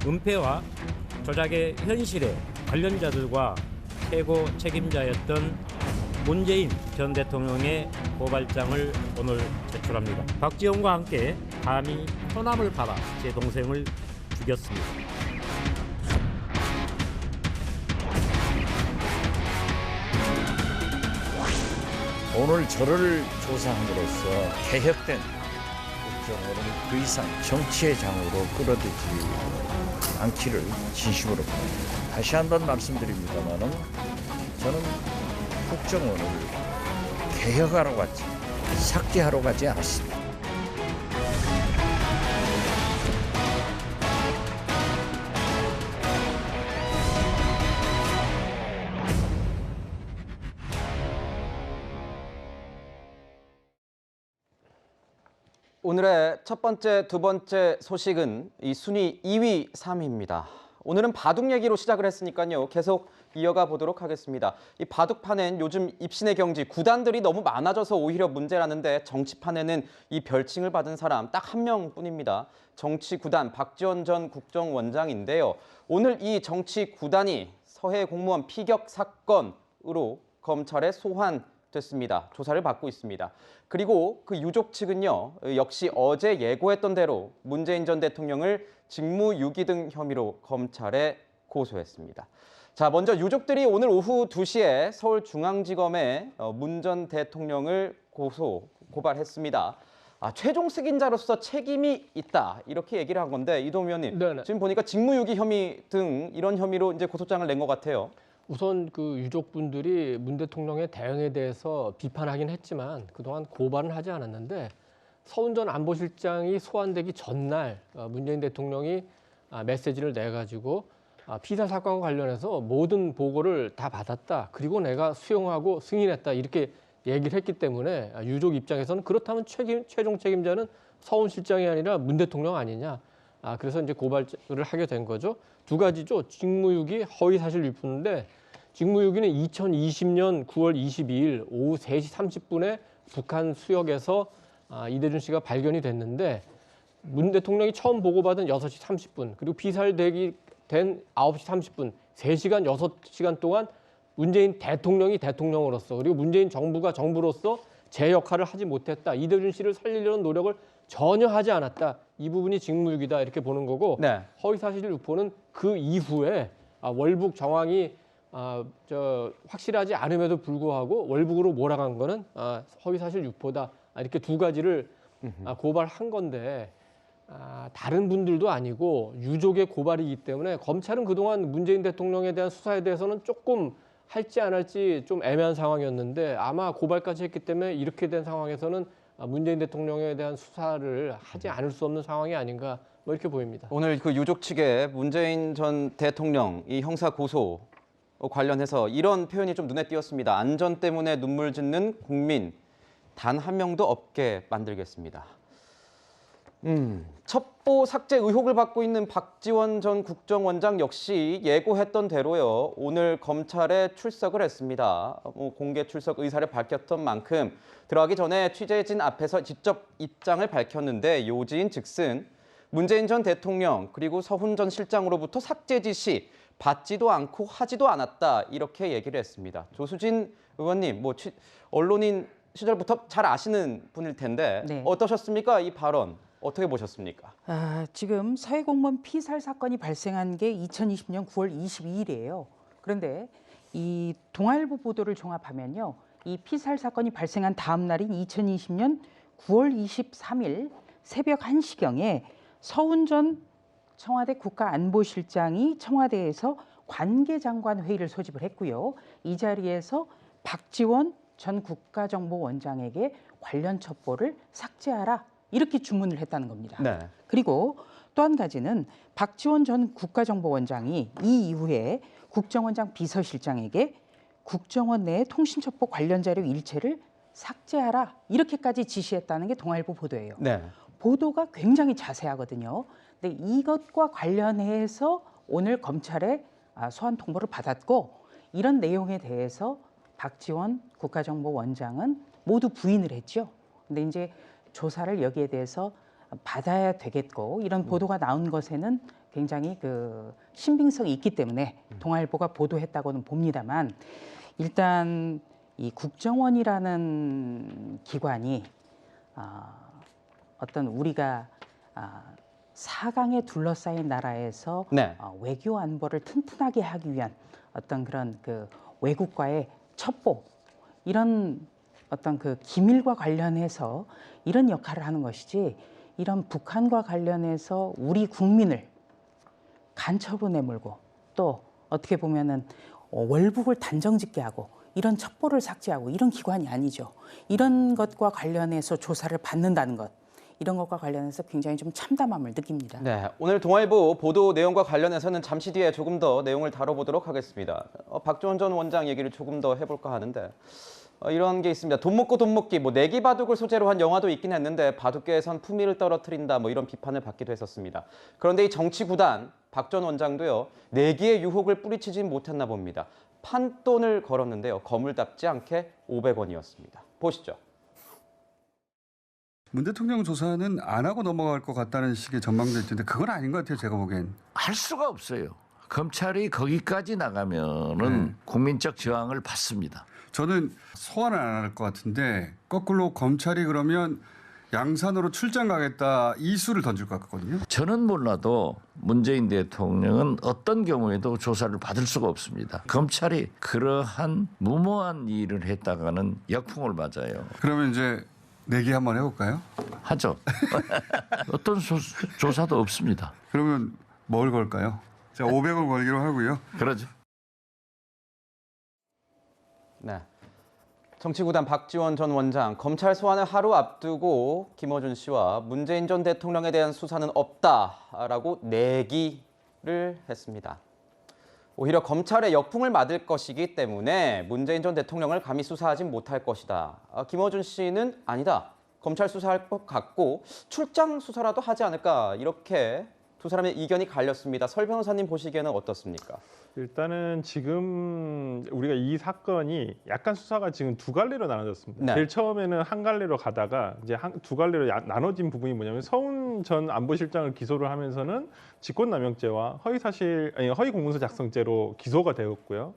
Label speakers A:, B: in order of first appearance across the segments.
A: 은폐와 조작의 현실에 관련자들과 최고 책임자였던 문재인 전 대통령의 고발장을 오늘 제출합니다. 박지원과 함께 감히 호남을 팔아 제 동생을 죽였습니다.
B: 오늘 저를 조사함으로써 개혁된 국정원을 그 이상 정치의 장으로 끌어들이지 않기를 진심으로 바랍니다. 다시 한번 말씀드립니다마는 저는 국정원을 개혁하러 갔지 삭제하러 가지 않았습니다.
C: 오늘의 첫 번째, 두 번째 소식은 이 순위 2위, 3위입니다. 오늘은 바둑 얘기로 시작을 했으니까요. 계속 이어가 보도록 하겠습니다. 이 바둑판엔 요즘 입신의 경지, 구단들이 너무 많아져서 오히려 문제라는데 정치판에는 이 별칭을 받은 사람 딱 한 명뿐입니다. 정치 구단 박지원 전 국정원장인데요. 오늘 이 정치 구단이 서해 공무원 피격 사건으로 검찰에 소환됐습니다. 조사를 받고 있습니다. 그리고 그 유족 측은요, 역시 어제 예고했던 대로 문재인 전 대통령을 직무유기 등 혐의로 검찰에 고소했습니다. 자, 먼저 유족들이 오늘 오후 2시에 서울중앙지검에 문 전 대통령을 고발했습니다. 최종 승인자로서 책임이 있다 이렇게 얘기를 한 건데 이동훈 의원님,
D: 네네.
C: 지금 보니까 직무유기 혐의 등 이런 혐의로 이제 고소장을 낸 것 같아요.
D: 우선 그 유족분들이 문 대통령의 대응에 대해서 비판하긴 했지만 그동안 고발은 하지 않았는데 서훈 전 안보실장이 소환되기 전날 문재인 대통령이 메시지를 내가지고 피살 사건과 관련해서 모든 보고를 다 받았다. 그리고 내가 수용하고 승인했다. 이렇게 얘기를 했기 때문에 유족 입장에서는 그렇다면 최종 책임자는 서훈 실장이 아니라 문 대통령 아니냐. 그래서 이제 고발을 하게 된 거죠. 두 가지죠. 직무유기, 허위사실 유포인데 직무유기는 2020년 9월 22일 오후 3시 30분에 북한 수역에서 이대준 씨가 발견이 됐는데 문 대통령이 처음 보고받은 6시 30분 그리고 피살되기 된 9시 30분 3시간, 6시간 동안 문재인 대통령이 대통령으로서 그리고 문재인 정부가 정부로서 제 역할을 하지 못했다. 이대준 씨를 살리려는 노력을 전혀 하지 않았다. 이 부분이 직무유기다 이렇게 보는 거고
C: 네.
D: 허위사실 유포는 그 이후에 월북 정황이 확실하지 않음에도 불구하고 월북으로 몰아간 거는 허위사실 유포다. 이렇게 두 가지를 고발한 건데 다른 분들도 아니고 유족의 고발이기 때문에 검찰은 그동안 문재인 대통령에 대한 수사에 대해서는 조금 할지 안 할지 좀 애매한 상황이었는데 아마 고발까지 했기 때문에 이렇게 된 상황에서는 문재인 대통령에 대한 수사를 하지 않을 수 없는 상황이 아닌가 뭐 이렇게 보입니다.
C: 오늘 그 유족 측에 문재인 전 대통령 이 형사 고소 관련해서 이런 표현이 좀 눈에 띄었습니다. 안전 때문에 눈물 짓는 국민 단 한 명도 없게 만들겠습니다. 첩보 삭제 의혹을 받고 있는 박지원 전 국정원장 역시 예고했던 대로요. 오늘 검찰에 출석을 했습니다. 공개 출석 의사를 밝혔던 만큼 들어가기 전에 취재진 앞에서 직접 입장을 밝혔는데 요지인 즉슨 문재인 전 대통령 그리고 서훈 전 실장으로부터 삭제 지시 받지도 않고 하지도 않았다 이렇게 얘기를 했습니다. 조수진 의원님, 언론인 시절부터 잘 아시는 분일 텐데
E: 네.
C: 어떠셨습니까? 이 발언 어떻게 보셨습니까?
E: 지금 서해 공무원 피살 사건이 발생한 게 2020년 9월 22일이에요. 그런데 이 동아일보 보도를 종합하면요. 이 피살 사건이 발생한 다음 날인 2020년 9월 23일 새벽 1시경에 서훈 전 청와대 국가안보실장이 청와대에서 관계장관 회의를 소집을 했고요. 이 자리에서 박지원 전 국가정보원장에게 관련 첩보를 삭제하라 이렇게 주문을 했다는 겁니다.
C: 네.
E: 그리고 또 한 가지는 박지원 전 국가정보원장이 이 이후에 국정원장 비서실장에게 국정원 내 통신첩보 관련 자료 일체를 삭제하라 이렇게까지 지시했다는 게 동아일보 보도예요.
C: 네.
E: 보도가 굉장히 자세하거든요. 근데 이것과 관련해서 오늘 검찰에 소환 통보를 받았고 이런 내용에 대해서 박지원 국가정보원장은 모두 부인을 했죠. 근데 이제 조사를 여기에 대해서 받아야 되겠고 이런 보도가 나온 것에는 굉장히 그 신빙성이 있기 때문에 동아일보가 보도했다고는 봅니다만 일단 이 국정원이라는 기관이 어떤 우리가 사강에 둘러싸인 나라에서
C: 네.
E: 외교 안보를 튼튼하게 하기 위한 어떤 그런 그 외국과의 첩보 이런 어떤 그 기밀과 관련해서 이런 역할을 하는 것이지 이런 북한과 관련해서 우리 국민을 간첩으로 내몰고 또 어떻게 보면은 월북을 단정짓게 하고 이런 첩보를 삭제하고 이런 기관이 아니죠. 이런 것과 관련해서 조사를 받는다는 것 이런 것과 관련해서 굉장히 좀 참담함을 느낍니다.
C: 네, 오늘 동아일보 보도 내용과 관련해서는 잠시 뒤에 조금 더 내용을 다뤄보도록 하겠습니다. 박지원 전 원장 얘기를 조금 더 해볼까 하는데 이런 게 있습니다. 돈 먹고 돈 먹기, 뭐 내기 바둑을 소재로 한 영화도 있긴 했는데 바둑계에선 품위를 떨어뜨린다 뭐 이런 비판을 받기도 했었습니다. 그런데 이 정치 구단 박 전 원장도요 내기의 유혹을 뿌리치지 못했나 봅니다. 판돈을 걸었는데요 거물답지 않게 500원이었습니다. 보시죠.
F: 문 대통령 조사는 안 하고 넘어갈 것 같다는 식의 전망도 있던데 그건 아닌 것 같아요. 제가 보기엔.
B: 할 수가 없어요. 검찰이 거기까지 나가면은 국민적 저항을 받습니다.
F: 저는 소환을 안 할 것 같은데 거꾸로 검찰이 그러면 양산으로 출장 가겠다 이 수를 던질 것 같거든요.
B: 저는 몰라도 문재인 대통령은 어떤 경우에도 조사를 받을 수가 없습니다. 검찰이 그러한 무모한 일을 했다가는 역풍을 맞아요.
F: 그러면 이제 내기 한번 해볼까요?
B: 하죠. 어떤 조사도 없습니다.
F: 그러면 뭘 걸까요? 자, 500원 걸기로 하고요.
B: 그러죠.
C: 네. 정치구단 박지원 전 원장, 검찰 소환을 하루 앞두고 김어준 씨와 문재인 전 대통령에 대한 수사는 없다라고 내기를 했습니다. 오히려 검찰의 역풍을 맞을 것이기 때문에 문재인 전 대통령을 감히 수사하지 못할 것이다. 김어준 씨는 아니다. 검찰 수사할 것 같고 출장 수사라도 하지 않을까 이렇게 두 사람의 이견이 갈렸습니다. 설 변호사님 보시기에는 어떻습니까?
G: 일단은 지금 우리가 이 사건이 약간 수사가 지금 두 갈래로 나눠졌습니다.
C: 네.
G: 제일 처음에는 한 갈래로 가다가 이제 두 갈래로 나눠진 부분이 뭐냐면 서훈 전 안보실장을 기소를 하면서는 직권남용죄와 허위 공문서 작성죄로 기소가 되었고요.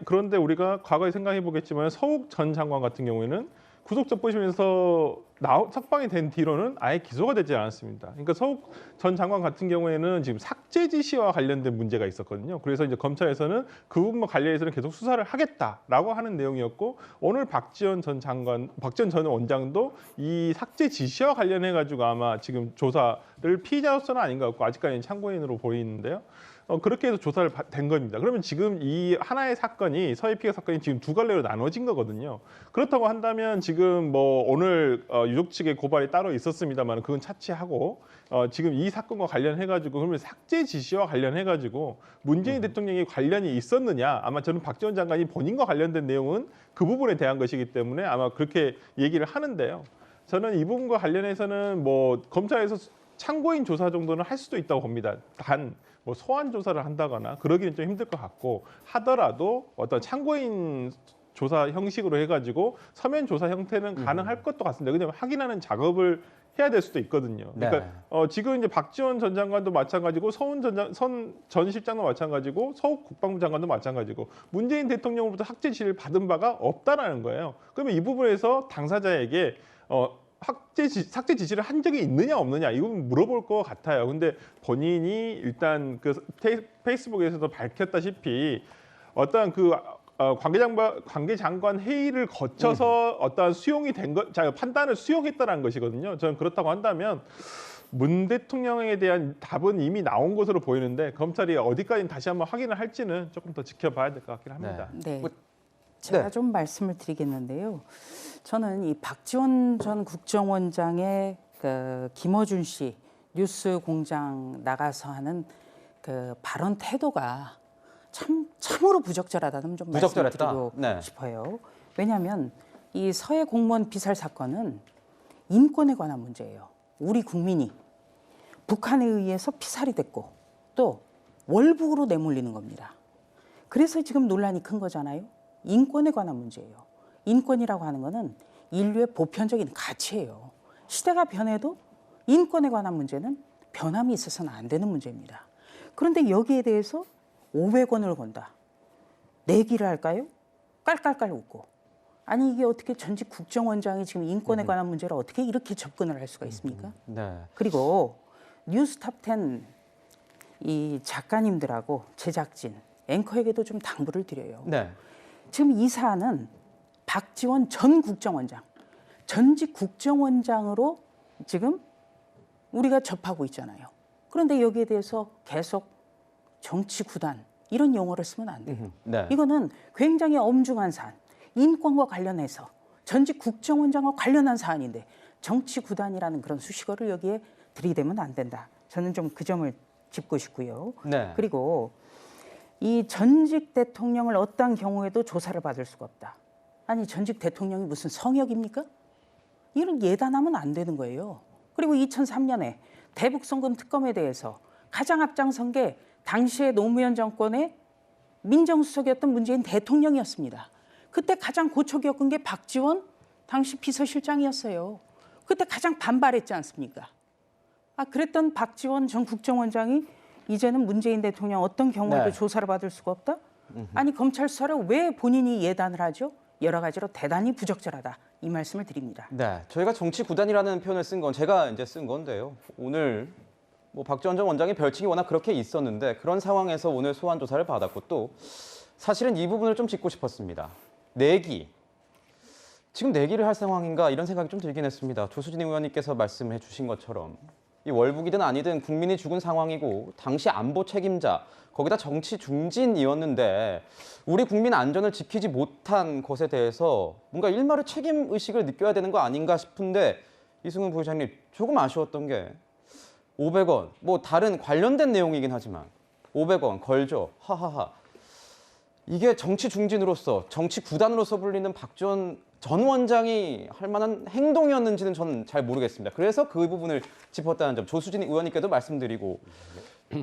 G: 그런데 우리가 과거에 생각해 보겠지만 서욱 전 장관 같은 경우에는 구속적 보시면서 석방이 된 뒤로는 아예 기소가 되지 않았습니다. 그러니까 서욱 전 장관 같은 경우에는 지금 삭제 지시와 관련된 문제가 있었거든요. 그래서 이제 검찰에서는 그 부분과 관련해서는 계속 수사를 하겠다라고 하는 내용이었고 오늘 박지원 전 원장도 이 삭제 지시와 관련해 가지고 아마 지금 조사를 피의자로서는 아닌 것 같고 아직까지는 참고인으로 보이는데요. 그렇게 해서 조사를 된 겁니다. 그러면 지금 이 하나의 사건이 서해 피해 사건이 지금 두 갈래로 나눠진 거거든요. 그렇다고 한다면 지금 뭐 오늘 유족 측의 고발이 따로 있었습니다만 그건 차치하고 지금 이 사건과 관련해 가지고 그러면 삭제 지시와 관련해 가지고 문재인 대통령이 관련이 있었느냐? 아마 저는 박지원 장관이 본인과 관련된 내용은 그 부분에 대한 것이기 때문에 아마 그렇게 얘기를 하는데요. 저는 이 부분과 관련해서는 뭐 검찰에서 참고인 조사 정도는 할 수도 있다고 봅니다. 단 뭐 소환 조사를 한다거나 그러기는 좀 힘들 것 같고 하더라도 어떤 참고인 조사 형식으로 해가지고 서면 조사 형태는 가능할 것도 같습니다. 왜냐하면 확인하는 작업을 해야 될 수도 있거든요. 그러니까 지금 이제 박지원 전 장관도 마찬가지고 서훈 전 실장도 마찬가지고 서욱 국방부 장관도 마찬가지고 문재인 대통령으로부터 삭제 지시를 받은 바가 없다라는 거예요. 그러면 이 부분에서 당사자에게 삭제 지시를 한 적이 있느냐 없느냐 이건 물어볼 것 같아요. 근데 본인이 일단 그 페이스북에서도 밝혔다시피 어떤 그 관계장관 회의를 거쳐서 어떠한 수용이 된 것, 판단을 수용했다는 것이거든요. 저는 그렇다고 한다면 문 대통령에 대한 답은 이미 나온 것으로 보이는데 검찰이 어디까지 다시 한번 확인을 할지는 조금 더 지켜봐야 될 것 같긴 합니다.
E: 네. 제가 좀 말씀을 드리겠는데요. 저는 이 박지원 전 국정원장의 그 김어준 씨 뉴스 공장 나가서 하는 그 발언 태도가 참으로 부적절하다는 좀 말씀드리고 싶어요. 왜냐하면 이 서해 공무원 피살 사건은 인권에 관한 문제예요. 우리 국민이 북한에 의해서 피살이 됐고 또 월북으로 내몰리는 겁니다. 그래서 지금 논란이 큰 거잖아요. 인권에 관한 문제예요. 인권이라고 하는 거는 인류의 보편적인 가치예요. 시대가 변해도 인권에 관한 문제는 변함이 있어서는 안 되는 문제입니다. 그런데 여기에 대해서 500원을 건다. 내기를 할까요? 깔깔깔 웃고. 아니 이게 어떻게 전직 국정원장이 지금 인권에 관한 문제를 어떻게 이렇게 접근을 할 수가 있습니까?
C: 네.
E: 그리고 뉴스탑10 이 작가님들하고 제작진, 앵커에게도 좀 당부를 드려요.
C: 네.
E: 지금 이 사안은 박지원 전 국정원장, 전직 국정원장으로 지금 우리가 접하고 있잖아요. 그런데 여기에 대해서 계속 정치 구단 이런 용어를 쓰면 안 돼요.
C: 네.
E: 이거는 굉장히 엄중한 사안, 인권과 관련해서 전직 국정원장과 관련한 사안인데 정치 구단이라는 그런 수식어를 여기에 들이대면 안 된다. 저는 좀 그 점을 짚고 싶고요.
C: 네.
E: 그리고 이 전직 대통령을 어떠한 경우에도 조사를 받을 수가 없다. 아니 전직 대통령이 무슨 성역입니까? 이런 예단하면 안 되는 거예요. 그리고 2003년에 대북송금 특검에 대해서 가장 앞장선 게 당시의 노무현 정권의 민정수석이었던 문재인 대통령이었습니다. 그때 가장 고초 겪은 게 박지원 당시 비서실장이었어요. 그때 가장 반발했지 않습니까? 그랬던 박지원 전 국정원장이 이제는 문재인 대통령 어떤 경우에도
C: 네.
E: 조사를 받을 수가 없다? 아니 검찰 수사를 왜 본인이 예단을 하죠? 여러 가지로 대단히 부적절하다. 이 말씀을 드립니다.
C: 네, 저희가 정치 구단이라는 표현을 쓴 건 제가 이제 쓴 건데요. 오늘 뭐 박지원 전 원장의 별칭이 워낙 그렇게 있었는데 그런 상황에서 오늘 소환 조사를 받았고 또 사실은 이 부분을 좀 짚고 싶었습니다. 내기. 지금 내기를 할 상황인가 이런 생각이 좀 들긴 했습니다. 조수진 의원님께서 말씀해 주신 것처럼 이 월북이든 아니든 국민이 죽은 상황이고 당시 안보 책임자 거기다 정치 중진이었는데 우리 국민 안전을 지키지 못한 것에 대해서 뭔가 일말의 책임 의식을 느껴야 되는 거 아닌가 싶은데 이승훈 부회장님 조금 아쉬웠던 게 500원 뭐 다른 관련된 내용이긴 하지만 500원 걸죠 하하하 이게 정치 중진으로서 정치 구단으로서 불리는 박지원 전 원장이 할 만한 행동이었는지는 저는 잘 모르겠습니다. 그래서 그 부분을 짚었다는 점 조수진 의원님께도 말씀드리고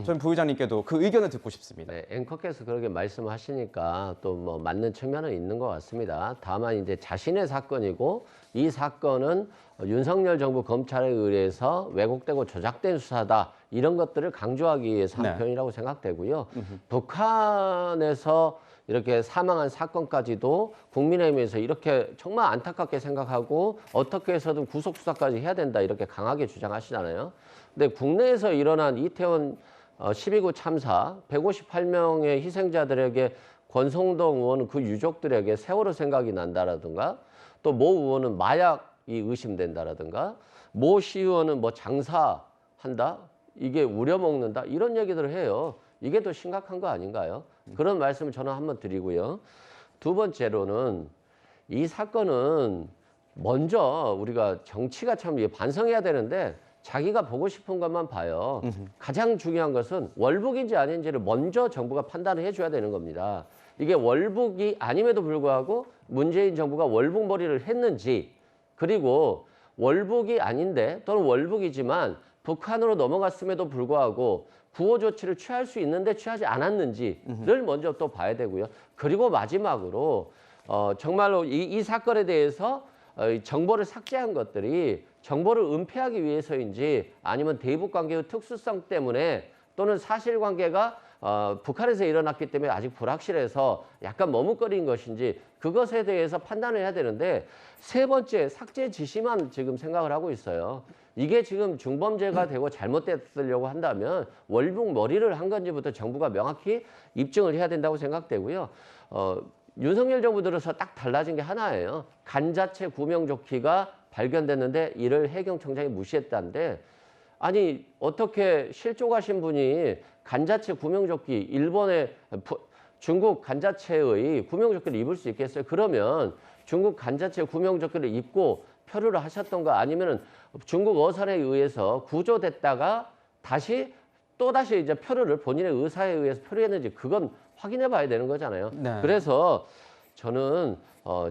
C: 전 부의장님께도 그 의견을 듣고 싶습니다.
H: 네, 앵커께서 그렇게 말씀하시니까 또 뭐 맞는 측면은 있는 것 같습니다. 다만 이제 자신의 사건이고 이 사건은 윤석열 정부 검찰에 의해서 왜곡되고 조작된 수사다 이런 것들을 강조하기 위해서 한
C: 네.
H: 표현이라고 생각되고요. 북한에서 이렇게 사망한 사건까지도 국민의힘에서 이렇게 정말 안타깝게 생각하고 어떻게 해서든 구속 수사까지 해야 된다 이렇게 강하게 주장하시잖아요. 근데 국내에서 일어난 이태원 12구 참사 158명의 희생자들에게 권성동 의원은 그 유족들에게 세월호 생각이 난다라든가 또 모 의원은 마약이 의심된다라든가 모 시의원은 뭐 장사한다 이게 우려먹는다 이런 얘기들을 해요. 이게 더 심각한 거 아닌가요? 그런 말씀을 저는 한번 드리고요. 두 번째로는 이 사건은 먼저 우리가 정치가 참 반성해야 되는데 자기가 보고 싶은 것만 봐요. 가장 중요한 것은 월북인지 아닌지를 먼저 정부가 판단을 해줘야 되는 겁니다. 이게 월북이 아님에도 불구하고 문재인 정부가 월북몰이를 했는지 그리고 월북이 아닌데 또는 월북이지만 북한으로 넘어갔음에도 불구하고 구호 조치를 취할 수 있는데 취하지 않았는지를 먼저 또 봐야 되고요. 그리고 마지막으로 정말로 이 사건에 대해서 정보를 삭제한 것들이 정보를 은폐하기 위해서인지 아니면 대북관계의 특수성 때문에 또는 사실관계가 북한에서 일어났기 때문에 아직 불확실해서 약간 머뭇거린 것인지 그것에 대해서 판단을 해야 되는데 세 번째 삭제 지시만 지금 생각을 하고 있어요. 이게 지금 중범죄가 되고 잘못됐으려고 한다면 월북몰이를 한 건지부터 정부가 명확히 입증을 해야 된다고 생각되고요. 윤석열 정부 들어서 딱 달라진 게 하나예요. 간자체 구명조끼가 발견됐는데 이를 해경청장이 무시했다는데 아니 어떻게 실종하신 분이 간자체 구명조끼 일본의 중국 간자체의 구명조끼를 입을 수 있겠어요? 그러면 중국 간자체 구명조끼를 입고 표류를 하셨던가 아니면은 중국 어선에 의해서 구조됐다가 또다시 이제 표류를 본인의 의사에 의해서 표류했는지 그건 확인해 봐야 되는 거잖아요.
C: 네.
H: 그래서 저는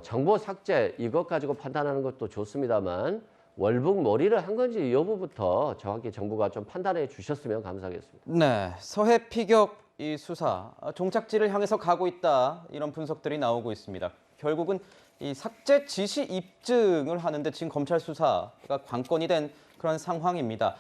H: 정보 삭제 이것 가지고 판단하는 것도 좋습니다만 월북몰이를 한 건지 이 여부부터 정확히 정부가 좀 판단해 주셨으면 감사하겠습니다.
C: 네, 서해 피격 이 수사 종착지를 향해서 가고 있다 이런 분석들이 나오고 있습니다. 결국은 이 삭제 지시 입증을 하는데 지금 검찰 수사가 관건이 된 그런 상황입니다.